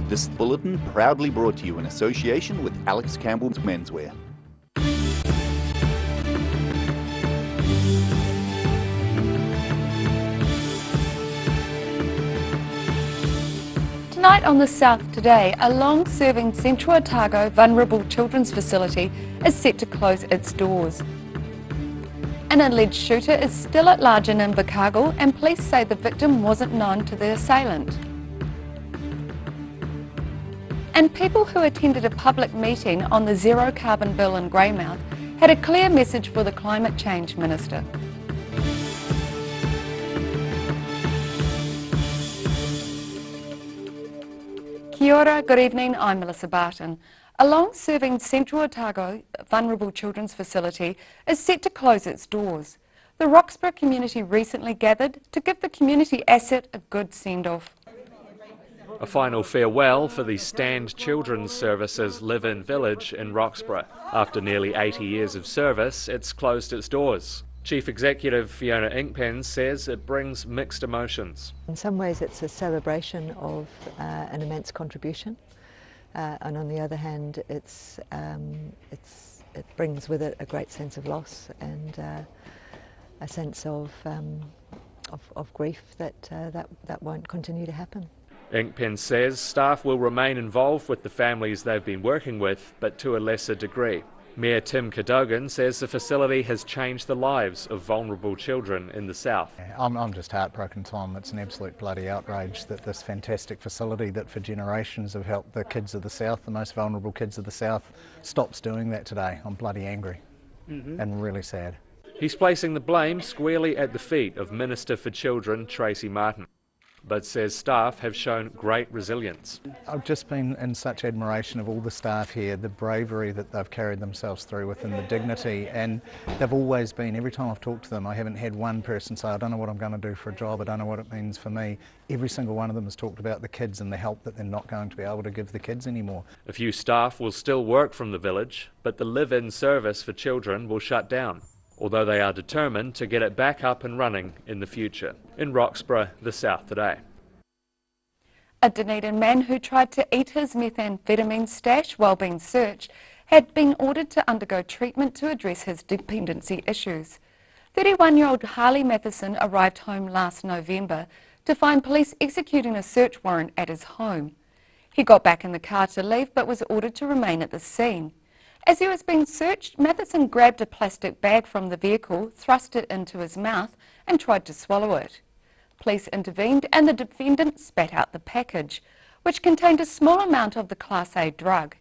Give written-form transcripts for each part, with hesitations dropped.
This bulletin proudly brought to you in association with Alex Campbell's Menswear. Tonight on The South Today, a long-serving Central Otago vulnerable children's facility is set to close its doors. An alleged shooter is still at large in Invercargill, and police say the victim wasn't known to the assailant. And people who attended a public meeting on the zero carbon bill in Greymouth had a clear message for the Climate Change Minister. Kia ora, good evening, I'm Melissa Barton. A long-serving Central Otago vulnerable children's facility is set to close its doors. The Roxburgh community recently gathered to give the community asset a good send-off. A final farewell for the Stand Children's Services live-in village in Roxburgh. After nearly 80 years of service, it's closed its doors. Chief Executive Fiona Inkpen says it brings mixed emotions. In some ways it's a celebration of an immense contribution, and on the other hand it brings with it a great sense of loss and a sense of grief that won't continue to happen. Inkpen says staff will remain involved with the families they've been working with, but to a lesser degree. Mayor Tim Cadogan says the facility has changed the lives of vulnerable children in the south. I'm just heartbroken, Tom. It's an absolute bloody outrage that this fantastic facility that for generations have helped the kids of the south, the most vulnerable kids of the south, stops doing that today. I'm bloody angry and really sad. He's placing the blame squarely at the feet of Minister for Children Tracy Martin, but says staff have shown great resilience. I've just been in such admiration of all the staff here, the bravery that they've carried themselves through within the dignity, and they've always been, every time I've talked to them, I haven't had one person say, I don't know what I'm going to do for a job, I don't know what it means for me. Every single one of them has talked about the kids and the help that they're not going to be able to give the kids anymore. A few staff will still work from the village, but the live-in service for children will shut down, although they are determined to get it back up and running in the future. In Roxburgh, The South Today. A Dunedin man who tried to eat his methamphetamine stash while being searched had been ordered to undergo treatment to address his dependency issues. 31-year-old Harley Matheson arrived home last November to find police executing a search warrant at his home. He got back in the car to leave but was ordered to remain at the scene. As he was being searched, Matheson grabbed a plastic bag from the vehicle, thrust it into his mouth and tried to swallow it. Police intervened and the defendant spat out the package, which contained a small amount of the Class A drug.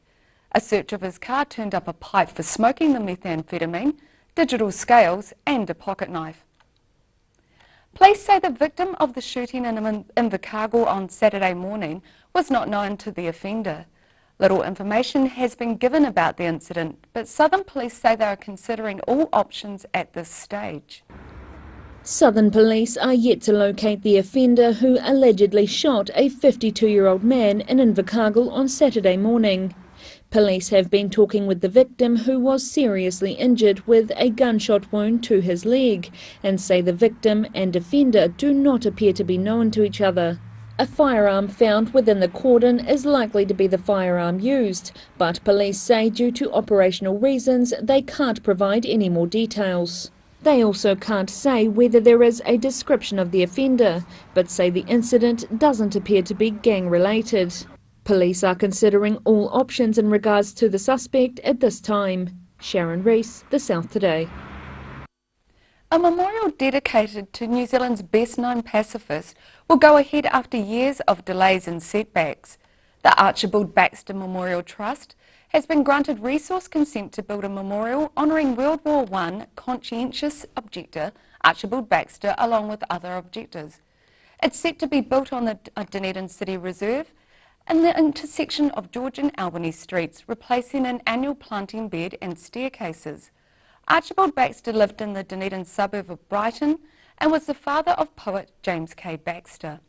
A search of his car turned up a pipe for smoking the methamphetamine, digital scales and a pocket knife. Police say the victim of the shooting in Invercargill on Saturday morning was not known to the offender. Little information has been given about the incident, but Southern Police say they are considering all options at this stage. Southern Police are yet to locate the offender who allegedly shot a 52-year-old man in Invercargill on Saturday morning. Police have been talking with the victim, who was seriously injured with a gunshot wound to his leg, and say the victim and offender do not appear to be known to each other. A firearm found within the cordon is likely to be the firearm used, but police say due to operational reasons they can't provide any more details. They also can't say whether there is a description of the offender, but say the incident doesn't appear to be gang-related. Police are considering all options in regards to the suspect at this time. Sharon Rees, The South Today. A memorial dedicated to New Zealand's best-known pacifist will go ahead after years of delays and setbacks. The Archibald Baxter Memorial Trust has been granted resource consent to build a memorial honouring World War I conscientious objector Archibald Baxter along with other objectors. It's set to be built on the Dunedin City Reserve in the intersection of George and Albany streets, replacing an annual planting bed and staircases. Archibald Baxter lived in the Dunedin suburb of Brighton and was the father of poet James K. Baxter.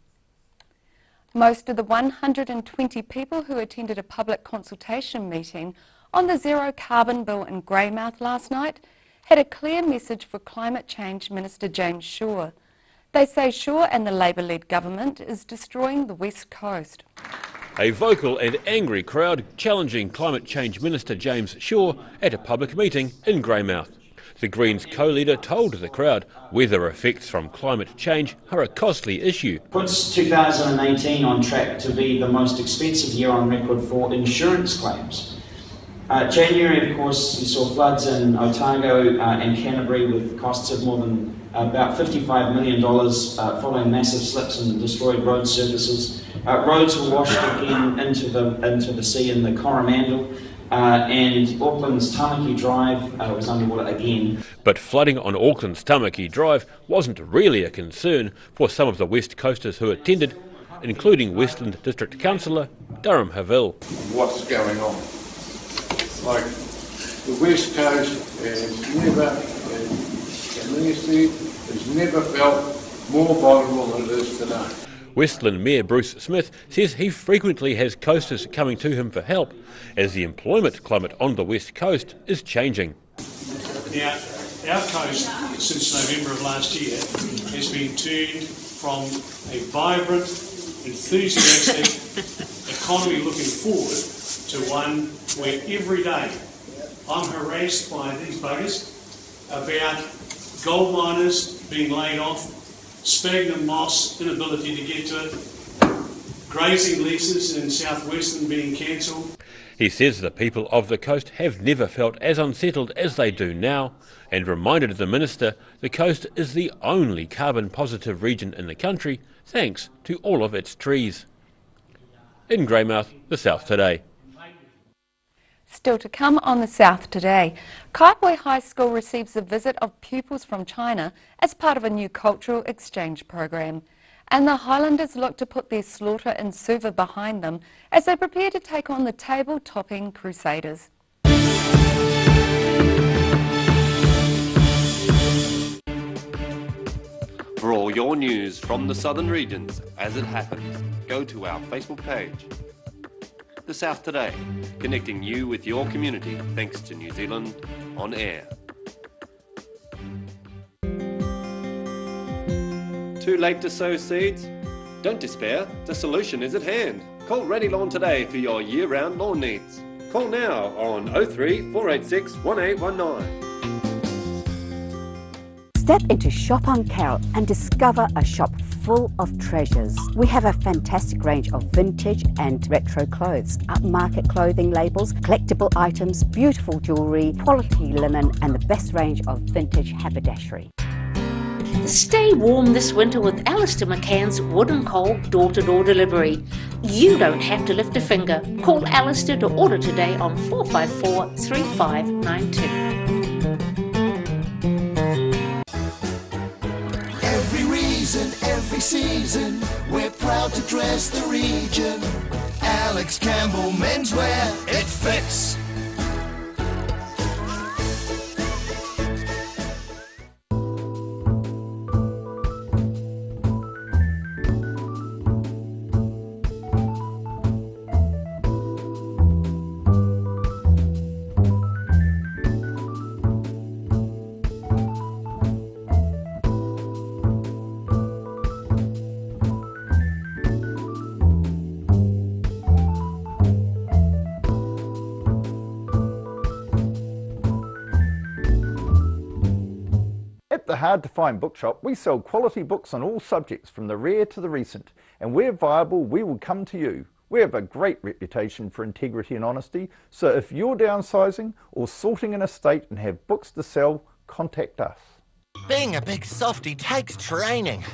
Most of the 120 people who attended a public consultation meeting on the Zero Carbon Bill in Greymouth last night had a clear message for Climate Change Minister James Shaw. They say Shaw and the Labour-led government is destroying the West Coast. A vocal and angry crowd challenging Climate Change Minister James Shaw at a public meeting in Greymouth. The Greens co-leader told the crowd weather effects from climate change are a costly issue. Puts 2018 on track to be the most expensive year on record for insurance claims. January, of course, you saw floods in Otago and Canterbury with costs of more than about $55 million following massive slips and destroyed road surfaces. Roads were washed again into the sea in the Coromandel, and Auckland's Tamaki Drive was underwater again. But flooding on Auckland's Tamaki Drive wasn't really a concern for some of the West Coasters who attended, including Westland District Councillor Durham Haville. What's going on? Like the West Coast has never felt more vulnerable than it is today. Westland Mayor Bruce Smith says he frequently has coasters coming to him for help as the employment climate on the West Coast is changing. Now, our coast, since November of last year, has been turned from a vibrant, enthusiastic economy looking forward to one where every day I'm harassed by these buggers about gold miners being laid off, sphagnum moss, inability to get to it, grazing leases in South Western being cancelled. He says the people of the coast have never felt as unsettled as they do now, and reminded the minister the coast is the only carbon positive region in the country thanks to all of its trees. In Greymouth, the South Today. Still to come on the South Today, Kaiapoi High School receives a visit of pupils from China as part of a new cultural exchange program. And the Highlanders look to put their slaughter in Suva behind them as they prepare to take on the table-topping Crusaders. For all your news from the southern regions as it happens, go to our Facebook page. The South Today, connecting you with your community thanks to New Zealand On Air. Too late to sow seeds? Don't despair, the solution is at hand. Call Ready Lawn today for your year-round lawn needs. Call now on 03 486 1819. Step into Shop on Carroll and discover a shop full of treasures. We have a fantastic range of vintage and retro clothes, upmarket clothing labels, collectible items, beautiful jewellery, quality linen and the best range of vintage haberdashery. Stay warm this winter with Alistair McCann's Wood and Coal door-to-door delivery. You don't have to lift a finger. Call Alistair to order today on 454 3592. Every season, we're proud to dress the region. Alex Campbell Menswear, it fits. At the Hard to Find Bookshop, we sell quality books on all subjects from the rare to the recent, and where viable, we will come to you. We have a great reputation for integrity and honesty, so if you're downsizing or sorting an estate and have books to sell, contact us. Being a big softie takes training.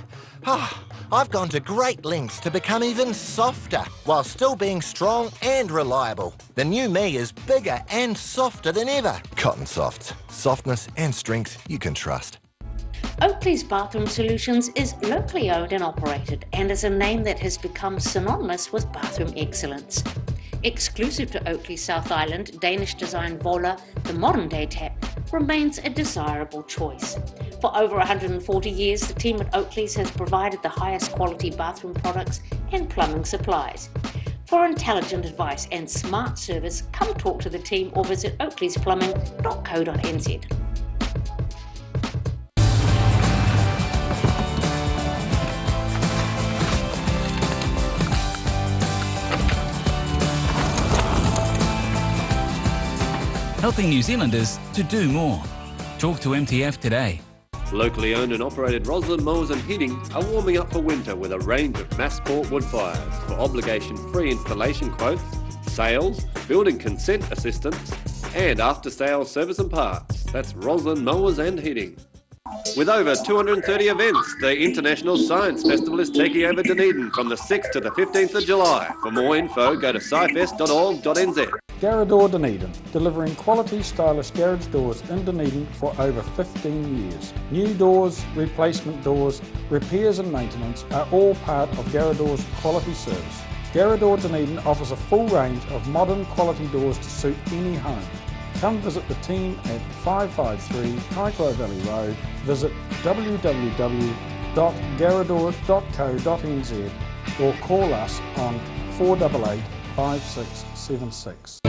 I've gone to great lengths to become even softer while still being strong and reliable. The new me is bigger and softer than ever. Cotton Softs. Softness and strength you can trust. Oakley's Bathroom Solutions is locally owned and operated and is a name that has become synonymous with bathroom excellence. Exclusive to Oakley South Island, Danish design Vola, the modern day tap, remains a desirable choice. For over 140 years, the team at Oakley's has provided the highest quality bathroom products and plumbing supplies. For intelligent advice and smart service, come talk to the team or visit oakleysPlumbing.co.nz. helping New Zealanders to do more. Talk to MTF today. Locally owned and operated Roslyn Mowers and Heating are warming up for winter with a range of Massport wood fires for obligation-free installation quotes, sales, building consent assistance, and after-sales service and parts. That's Roslyn Mowers and Heating. With over 230 events, the International Science Festival is taking over Dunedin from the 6th to the 15th of July. For more info, go to scifest.org.nz. Garrador Dunedin, delivering quality stylish garage doors in Dunedin for over 15 years. New doors, replacement doors, repairs and maintenance are all part of Garrador's quality service. Garrador Dunedin offers a full range of modern quality doors to suit any home. Come visit the team at 553 Kaikoura Valley Road. Visit www.garrador.co.nz or call us on 488 5676.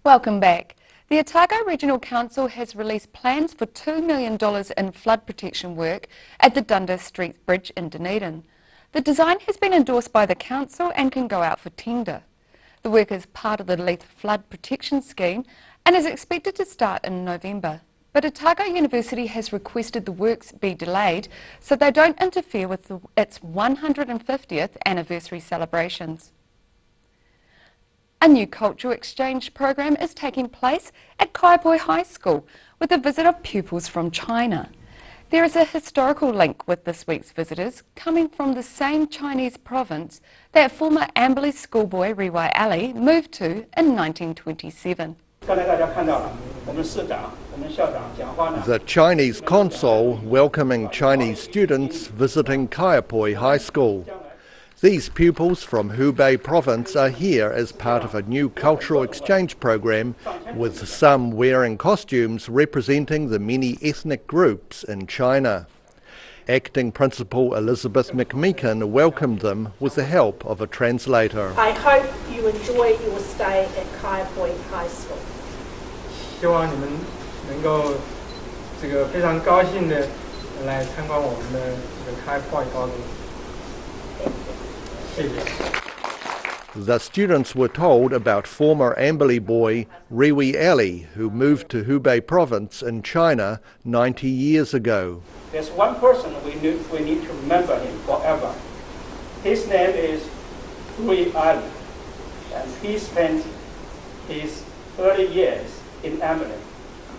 Welcome back. The Otago Regional Council has released plans for $2 million in flood protection work at the Dundas Street Bridge in Dunedin. The design has been endorsed by the council and can go out for tender. The work is part of the Leith Flood Protection Scheme and is expected to start in November. But Otago University has requested the works be delayed so they don't interfere with its 150th anniversary celebrations. A new cultural exchange program is taking place at Kaiapoi High School with a visit of pupils from China. There is a historical link with this week's visitors coming from the same Chinese province that former Amberley schoolboy Riwai Ali moved to in 1927. The Chinese consul welcoming Chinese students visiting Kaiapoi High School. These pupils from Hubei province are here as part of a new cultural exchange program, with some wearing costumes representing the many ethnic groups in China. Acting Principal Elizabeth McMeekin welcomed them with the help of a translator. I hope you enjoy your stay at Kaiapoi High School. 希望你们能够非常高兴的来参观我们的Kaiapoi高中。 The students were told about former Amberley boy Riwai Ali, who moved to Hubei province in China 90 years ago. There's one person we need to remember him forever. His name is Riwai Ali, and he spent his early years in Amberley,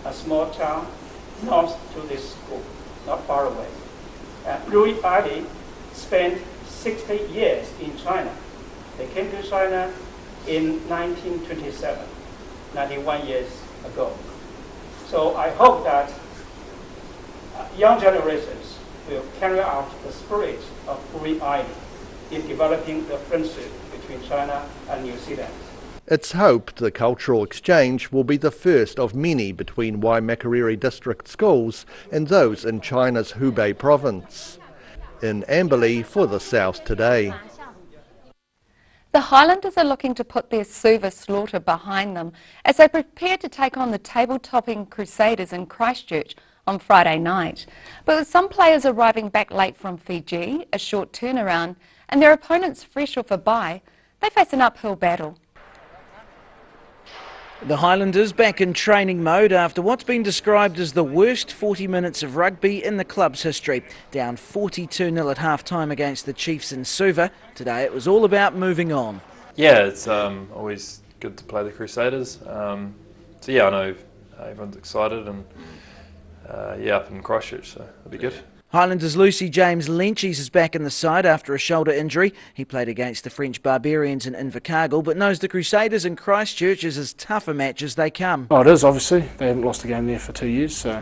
a small town north to this school, not far away. Riwai Ali spent 60 years in China. They came to China in 1927, 91 years ago. So I hope that young generations will carry out the spirit of Riwai Ali in developing the friendship between China and New Zealand. It's hoped the cultural exchange will be the first of many between Waimakariri district schools and those in China's Hubei province. In Amberley for the South Today. The Highlanders are looking to put their Suva slaughter behind them as they prepare to take on the table-topping Crusaders in Christchurch on Friday night. But with some players arriving back late from Fiji, a short turnaround, and their opponents fresh off a bye, they face an uphill battle. The Highlanders back in training mode after what's been described as the worst 40 minutes of rugby in the club's history. Down 42-0 at half-time against the Chiefs in Suva. Today it was all about moving on. Yeah, it's always good to play the Crusaders. So yeah, I know everyone's excited and yeah, up in Christchurch, so it'll be good. Highlanders' Lucy James Lynchies is back in the side after a shoulder injury. He played against the French Barbarians in Invercargill, but knows the Crusaders in Christchurch is as tough a match as they come. Oh, it is, obviously. They haven't lost a game there for 2 years, so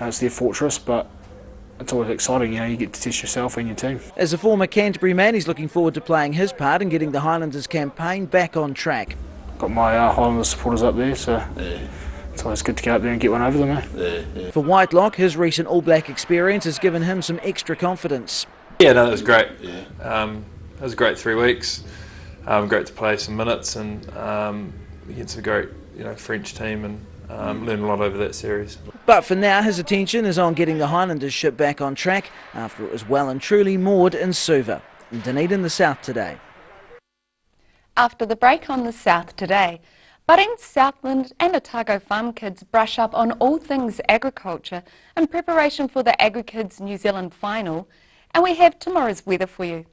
it's their fortress, but it's always exciting, you get to test yourself and your team. As a former Canterbury man, he's looking forward to playing his part and getting the Highlanders campaign back on track. Got my Highlanders supporters up there, so it's always good to get up there and get one over them, eh? For Whitelock, his recent All Black experience has given him some extra confidence. Yeah, no, it was great. It was a great 3 weeks. Great to play some minutes and against a great French team and learn a lot over that series. But for now, his attention is on getting the Highlanders ship back on track after it was well and truly moored in Suva. In Dunedin, the South Today. After the break on the South Today, budding Southland and Otago farm kids brush up on all things agriculture in preparation for the AgriKids New Zealand final, and we have tomorrow's weather for you.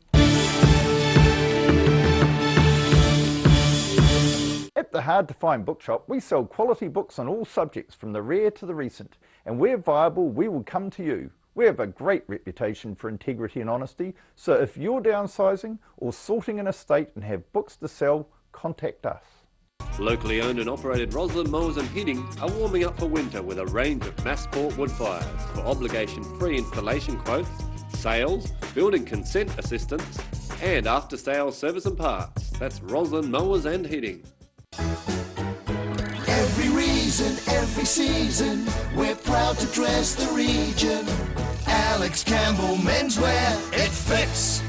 At the Hard to Find Bookshop, we sell quality books on all subjects from the rare to the recent, and where viable, we will come to you. We have a great reputation for integrity and honesty, so if you're downsizing or sorting an estate and have books to sell, contact us. Locally owned and operated Roslyn Mowers and Heating are warming up for winter with a range of Massport wood fires for obligation-free installation quotes, sales, building consent assistance, and after-sales service and parts. That's Roslyn Mowers and Heating. Every reason, every season, we're proud to dress the region. Alex Campbell Menswear, it fits.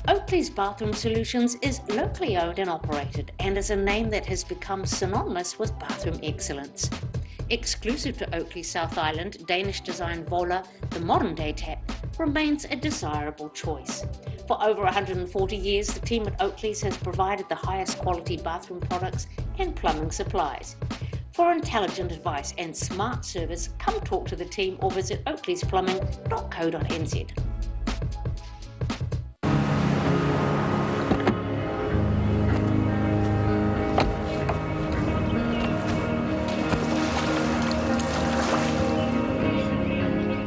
Oakley's Bathroom Solutions is locally owned and operated and is a name that has become synonymous with bathroom excellence. Exclusive to Oakley South Island, Danish design Vola, the modern day tap, remains a desirable choice. For over 140 years, the team at Oakley's has provided the highest quality bathroom products and plumbing supplies. For intelligent advice and smart service, come talk to the team or visit oakleysPlumbing.co.nz.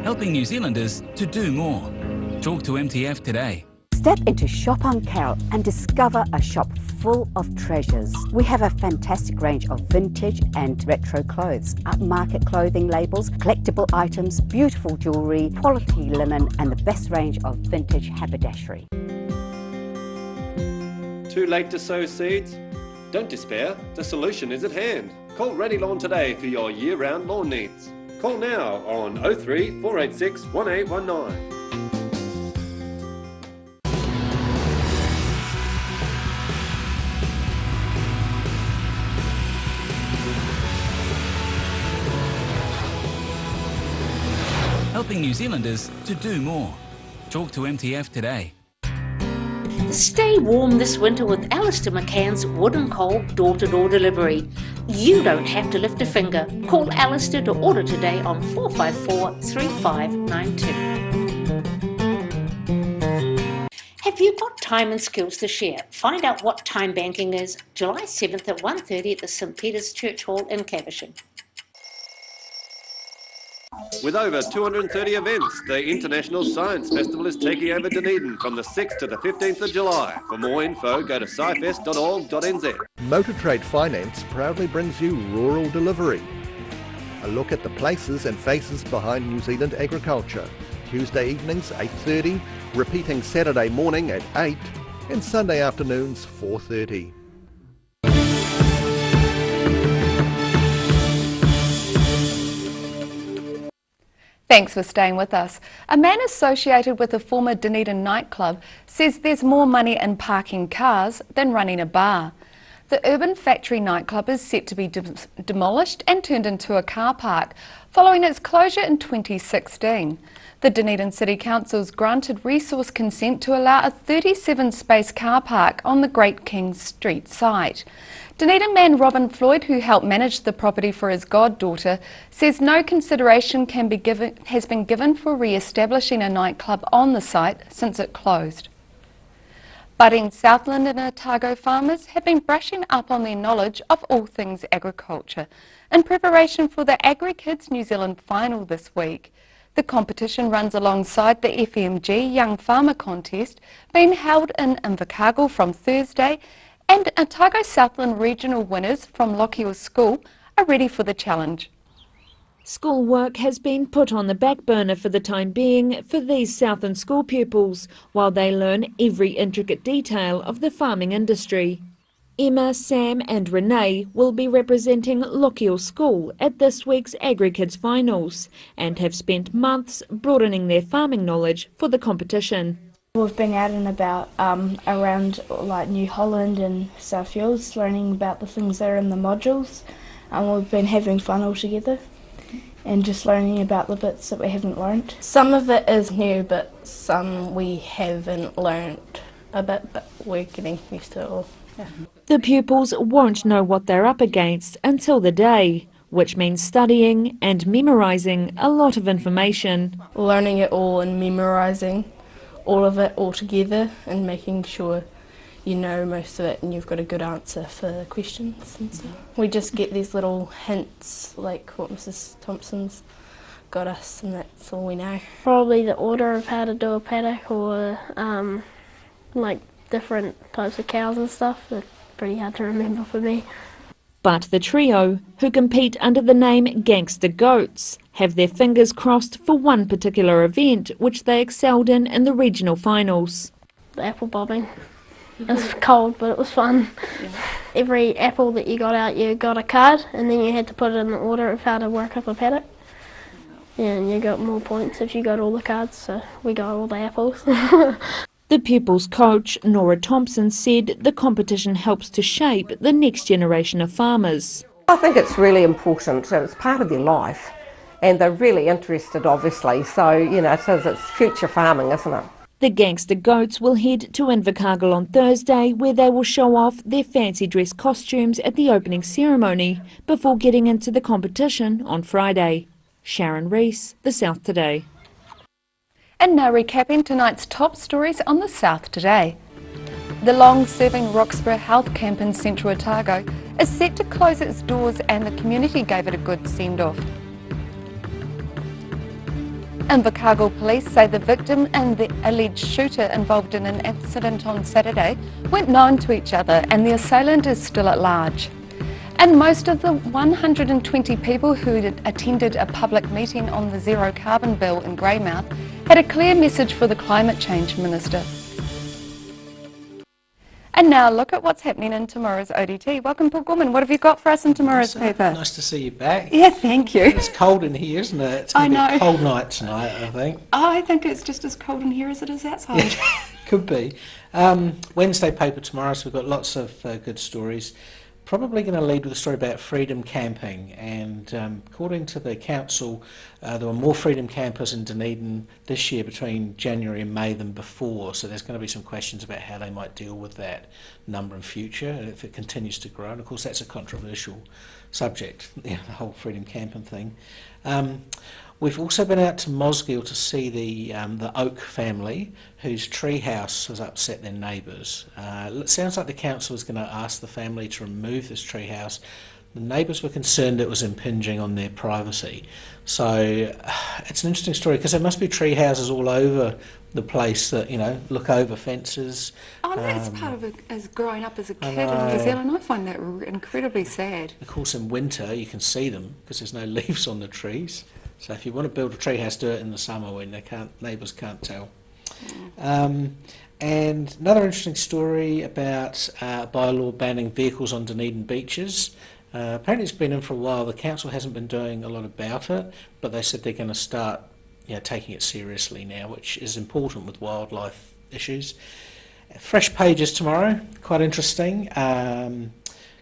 Helping New Zealanders to do more. Talk to MTF today. Step into Shop on Carrot and discover a shop full of treasures. We have a fantastic range of vintage and retro clothes, upmarket clothing labels, collectible items, beautiful jewellery, quality linen and the best range of vintage haberdashery. Too late to sow seeds? Don't despair, the solution is at hand. Call Ready Lawn today for your year-round lawn needs. Call now on 03 486 1819. Helping New Zealanders to do more. Talk to MTF today. Stay warm this winter with Alistair McCann's Wood and Coal door-to-door delivery. You don't have to lift a finger. Call Alistair to order today on 454 3592. Have you got time and skills to share? Find out what time banking is July 7th at 1:30 at the St Peter's Church Hall in Caversham. With over 230 events, the International Science Festival is taking over Dunedin from the 6th to the 15th of July. For more info, go to scifest.org.nz. Motor Trade Finance proudly brings you Rural Delivery. A look at the places and faces behind New Zealand agriculture. Tuesday evenings 8:30, repeating Saturday morning at 8 and Sunday afternoons 4:30. Thanks for staying with us. A man associated with a former Dunedin nightclub says there's more money in parking cars than running a bar. The Urban Factory nightclub is set to be demolished and turned into a car park following its closure in 2016. The Dunedin City Council's granted resource consent to allow a 37-space car park on the Great King Street site. Dunedin man Robin Floyd, who helped manage the property for his goddaughter, says no consideration has been given for re-establishing a nightclub on the site since it closed. Budding Southland and Otago farmers have been brushing up on their knowledge of all things agriculture in preparation for the AgriKids New Zealand final this week. The competition runs alongside the FMG Young Farmer Contest being held in Invercargill from Thursday, and Otago Southland regional winners from Lochiel School are ready for the challenge. Schoolwork has been put on the back burner for the time being for these Southern school pupils, while they learn every intricate detail of the farming industry. Emma, Sam and Renee will be representing Lochiel School at this week's AgriKids finals and have spent months broadening their farming knowledge for the competition. We've been out and about around like New Holland and Southfields, learning about the things that are in the modules, and we've been having fun all together and just learning about the bits that we haven't learned. Some of it is new, but some we haven't learned a bit, but we're getting used to it all. Yeah. The pupils won't know what they're up against until the day, which means studying and memorising a lot of information. Learning it all and memorising all of it all together and making sure you know most of it and you've got a good answer for the questions and stuff. We just get these little hints like what Mrs. Thompson's got us, and that's all we know. Probably the order of how to do a paddock, or like different types of cows and stuff. It's pretty hard to remember for me. But the trio, who compete under the name Gangster Goats, have their fingers crossed for one particular event which they excelled in the regional finals. The apple bobbing. It was cold, but it was fun. Yeah. Every apple that you got out, you got a card, and then you had to put it in the order of how to work up a paddock. Yeah, and you got more points if you got all the cards, so we got all the apples. The pupils' coach, Nora Thompson, said the competition helps to shape the next generation of farmers. I think it's really important, and it's part of their life, and they're really interested, obviously, so, you know, it's future farming, isn't it? The Gangster Goats will head to Invercargill on Thursday, where they will show off their fancy dress costumes at the opening ceremony before getting into the competition on Friday. Sharon Rees, The South Today. And now recapping tonight's top stories on The South Today. The long-serving Roxburgh Health Camp in central Otago is set to close its doors, and the community gave it a good send-off. Invercargill police say the victim and the alleged shooter involved in an incident on Saturday weren't known to each other, and the assailant is still at large. And most of the 120 people who had attended a public meeting on the Zero Carbon Bill in Greymouth had a clear message for the Climate Change Minister. And now look at what's happening in tomorrow's ODT. Welcome, Paul Gorman. What have you got for us in tomorrow's paper? Nice to see you back. Yeah, thank you. It's cold in here, isn't it? It's going to be a cold night tonight, I think. Oh, I think it's just as cold in here as it is outside. Could be. Wednesday paper tomorrow, so we've got lots of good stories. Probably going to lead with a story about freedom camping, and according to the council, there were more freedom campers in Dunedin this year between January and May than before, so there's going to be some questions about how they might deal with that number in future and if it continues to grow, and of course that's a controversial subject, the whole freedom camping thing. We've also been out to Mosgiel to see the Oak family, whose tree house has upset their neighbours. It sounds like the council is going to ask the family to remove this tree house. The neighbours were concerned it was impinging on their privacy. So it's an interesting story, because there must be tree houses all over the place that, you know, look over fences. Oh, that's part of it, as growing up as a kid in New Zealand. I find that incredibly sad. Of course, in winter you can see them because there's no leaves on the trees. So if you want to build a tree house, do it in the summer when neighbours can't tell. And another interesting story about a bylaw banning vehicles on Dunedin beaches. Apparently it's been in for a while. The council hasn't been doing a lot about it, but they said they're going to start taking it seriously now, which is important with wildlife issues. Fresh pages tomorrow, quite interesting.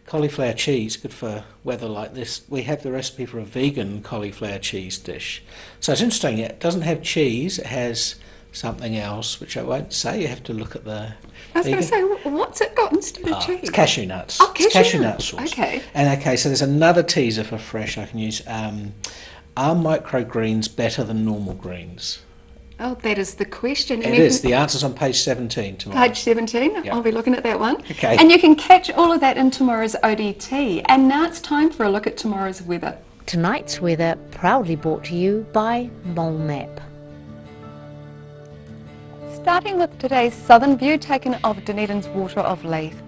Cauliflower cheese, good for weather like this. We have the recipe for a vegan cauliflower cheese dish. So it's interesting, it doesn't have cheese, it has something else, which I won't say. You have to look at the... I was going to say, what's it got instead of cheese? It's cashew nuts. Oh, cashew nut sauce. Okay. And okay, so there's another teaser for fresh I can use. Are microgreens better than normal greens? Oh, that is the question. It is. The answer's on page 17 tomorrow. Page 17? Yep. I'll be looking at that one. Okay. And you can catch all of that in tomorrow's ODT. And now it's time for a look at tomorrow's weather. Tonight's weather proudly brought to you by Mole Map. Starting with today's southern view taken of Dunedin's Water of Leith.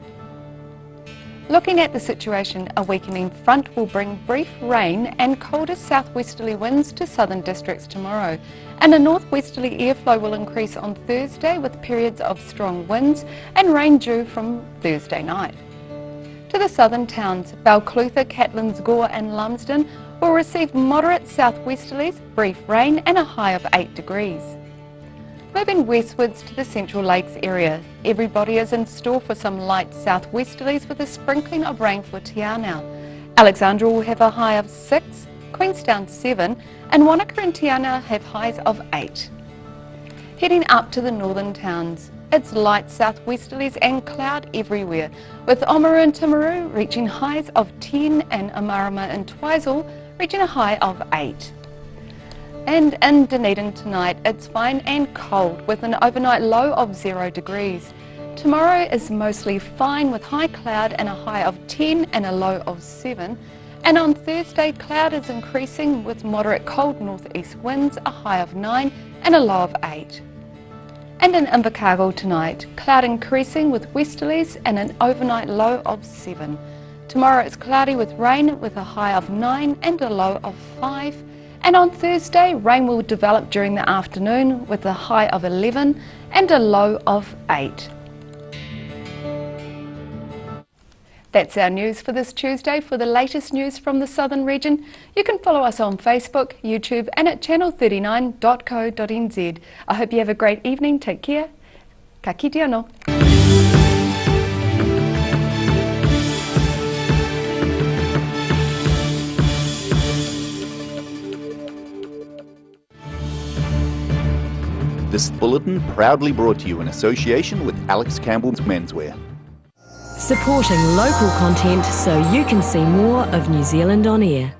Looking at the situation, a weakening front will bring brief rain and colder southwesterly winds to southern districts tomorrow, and a northwesterly airflow will increase on Thursday with periods of strong winds and rain due from Thursday night. To the southern towns, Balclutha, Catlins Gore and Lumsden will receive moderate southwesterlies, brief rain and a high of 8 degrees. Moving westwards to the Central Lakes area, everybody is in store for some light southwesterlies with a sprinkling of rain for Te Anau. Alexandra will have a high of 6, Queenstown 7 and Wanaka and Te Anau have highs of 8. Heading up to the northern towns, it's light southwesterlies and cloud everywhere, with Oamaru and Timaru reaching highs of 10 and Amarama and Twizel reaching a high of 8. And in Dunedin tonight, it's fine and cold with an overnight low of 0 degrees. Tomorrow is mostly fine with high cloud and a high of 10 and a low of 7. And on Thursday, cloud is increasing with moderate cold northeast winds, a high of 9 and a low of 8. And in Invercargill tonight, cloud increasing with westerlies and an overnight low of 7. Tomorrow it's cloudy with rain with a high of 9 and a low of 5. And on Thursday, rain will develop during the afternoon with a high of 11 and a low of 8. That's our news for this Tuesday. For the latest news from the Southern region, you can follow us on Facebook, YouTube and at channel39.co.nz. I hope you have a great evening. Take care. Ka kite anō. This bulletin proudly brought to you in association with Alex Campbell's Menswear. Supporting local content so you can see more of New Zealand on air.